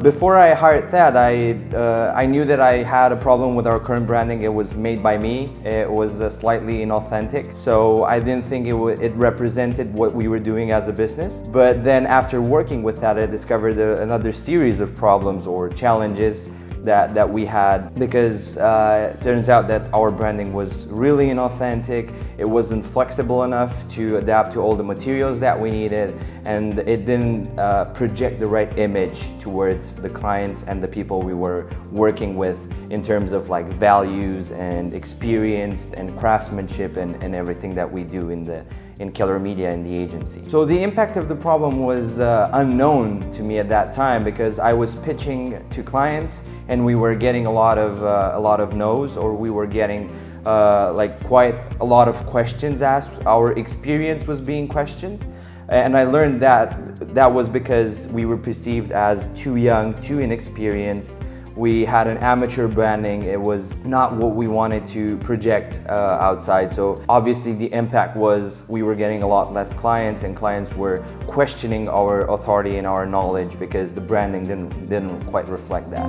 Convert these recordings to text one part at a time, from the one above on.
Before I hired Thad, I knew that I had a problem with our current branding. It was made by me. It was slightly inauthentic. So I didn't think it represented what we were doing as a business. But then after working with Thad, I discovered another series of problems or challenges that we had, because it turns out that our branding was really inauthentic. It wasn't flexible enough to adapt to all the materials that we needed, and it didn't project the right image towards the clients and the people we were working with in terms of like values and experience and craftsmanship and everything that we do in Keller Media in the agency. So the impact of the problem was unknown to me at that time, because I was pitching to clients and we were getting a lot of no's, or we were getting like quite a lot of questions asked. Our experience was being questioned, and I learned that was because we were perceived as too young, too inexperienced. We had an amateur branding. It was not what we wanted to project outside. So obviously the impact was we were getting a lot less clients, and clients were questioning our authority and our knowledge because the branding didn't quite reflect that.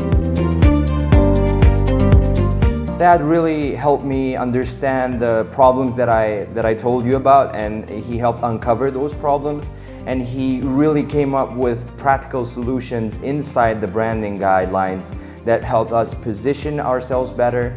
Thad really helped me understand the problems that I told you about, and he helped uncover those problems. And he really came up with practical solutions inside the branding guidelines that helped us position ourselves better,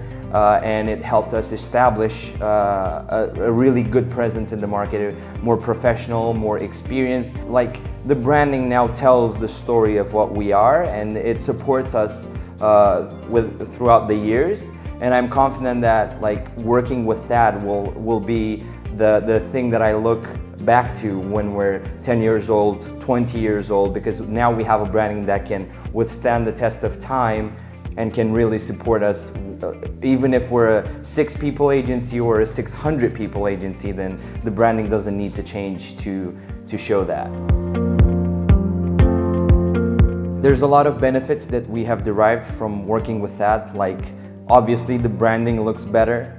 and it helped us establish a really good presence in the market, more professional, more experienced. Like, the branding now tells the story of what we are, and it supports us throughout the years. And I'm confident that like working with that will be the thing that I look back to when we're 10 years old, 20 years old, because now we have a branding that can withstand the test of time and can really support us. Even if we're a 6 people agency or a 600 people agency, then the branding doesn't need to change to show that. There's a lot of benefits that we have derived from working with that. Like, obviously the branding looks better,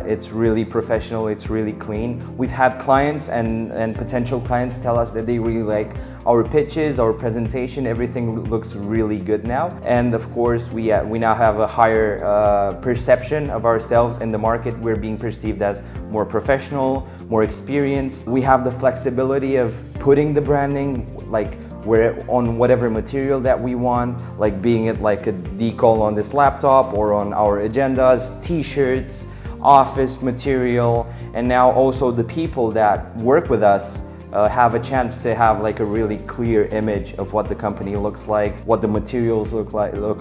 it's really professional, it's really clean. We've had clients and potential clients tell us that they really like our pitches, our presentation, everything looks really good now. And of course we now have a higher perception of ourselves in the market. We're being perceived as more professional, more experienced. We have the flexibility of putting the branding like we're on whatever material that we want, like being it like a decal on this laptop or on our agendas, t-shirts, office material, and now also the people that work with us have a chance to have like a really clear image of what the company looks like, what the materials look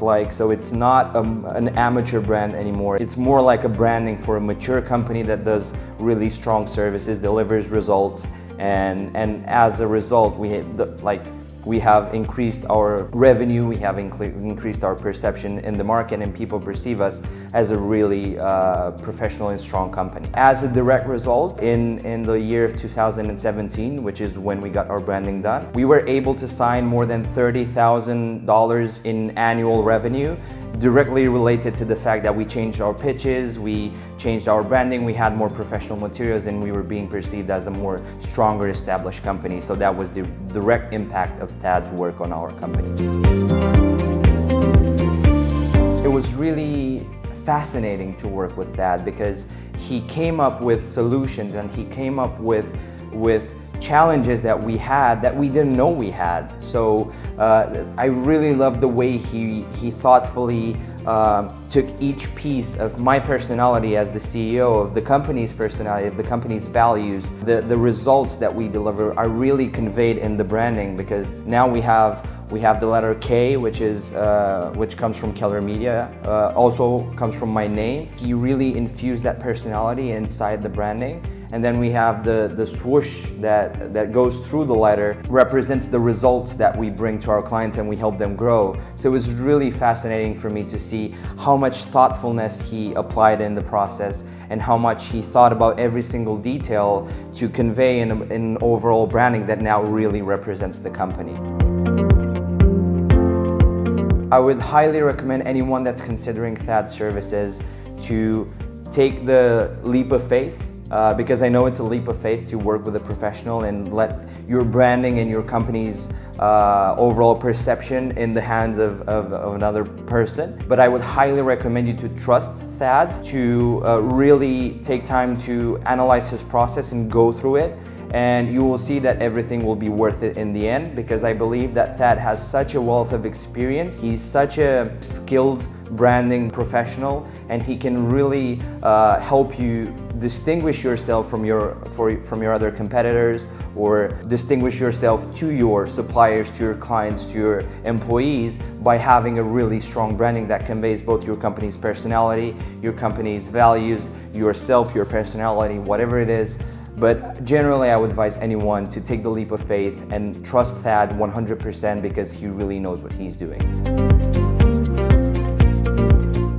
like. So it's not an amateur brand anymore. It's more like a branding for a mature company that does really strong services, delivers results, and as a result we have increased our revenue, we have increased our perception in the market, and people perceive us as a really professional and strong company. As a direct result, in the year of 2017, which is when we got our branding done, we were able to sign more than $30,000 in annual revenue, directly related to the fact that we changed our pitches, we changed our branding, we had more professional materials, and we were being perceived as a more stronger established company. So that was the direct impact of Thad's work on our company. It was really fascinating to work with Thad because he came up with solutions, and he came up with challenges that we had that we didn't know we had. So I really loved the way he thoughtfully took each piece of my personality as the CEO, of the company's personality, of the company's values. The results that we deliver are really conveyed in the branding, because now we have the letter K, which comes from Keller Media, also comes from my name. He really infused that personality inside the branding. And then we have the swoosh that goes through the letter, represents the results that we bring to our clients and we help them grow. So it was really fascinating for me to see how much thoughtfulness he applied in the process, and how much he thought about every single detail to convey an overall branding that now really represents the company. I would highly recommend anyone that's considering Thad services to take the leap of faith because I know it's a leap of faith to work with a professional and let your branding and your company's overall perception in the hands of another person. But I would highly recommend you to trust Thad, to really take time to analyze his process and go through it. And you will see that everything will be worth it in the end, because I believe that Thad has such a wealth of experience. He's such a skilled branding professional, and he can really help you distinguish yourself from your other competitors, or distinguish yourself to your suppliers, to your clients, to your employees, by having a really strong branding that conveys both your company's personality, your company's values, yourself, your personality, whatever it is. But generally, I would advise anyone to take the leap of faith and trust Thad 100%, because he really knows what he's doing.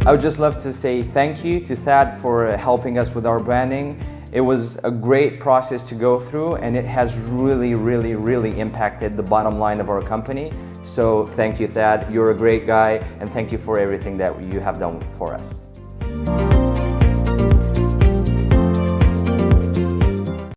I would just love to say thank you to Thad for helping us with our branding. It was a great process to go through, and it has really impacted the bottom line of our company. So thank you, Thad. You're a great guy, and thank you for everything that you have done for us.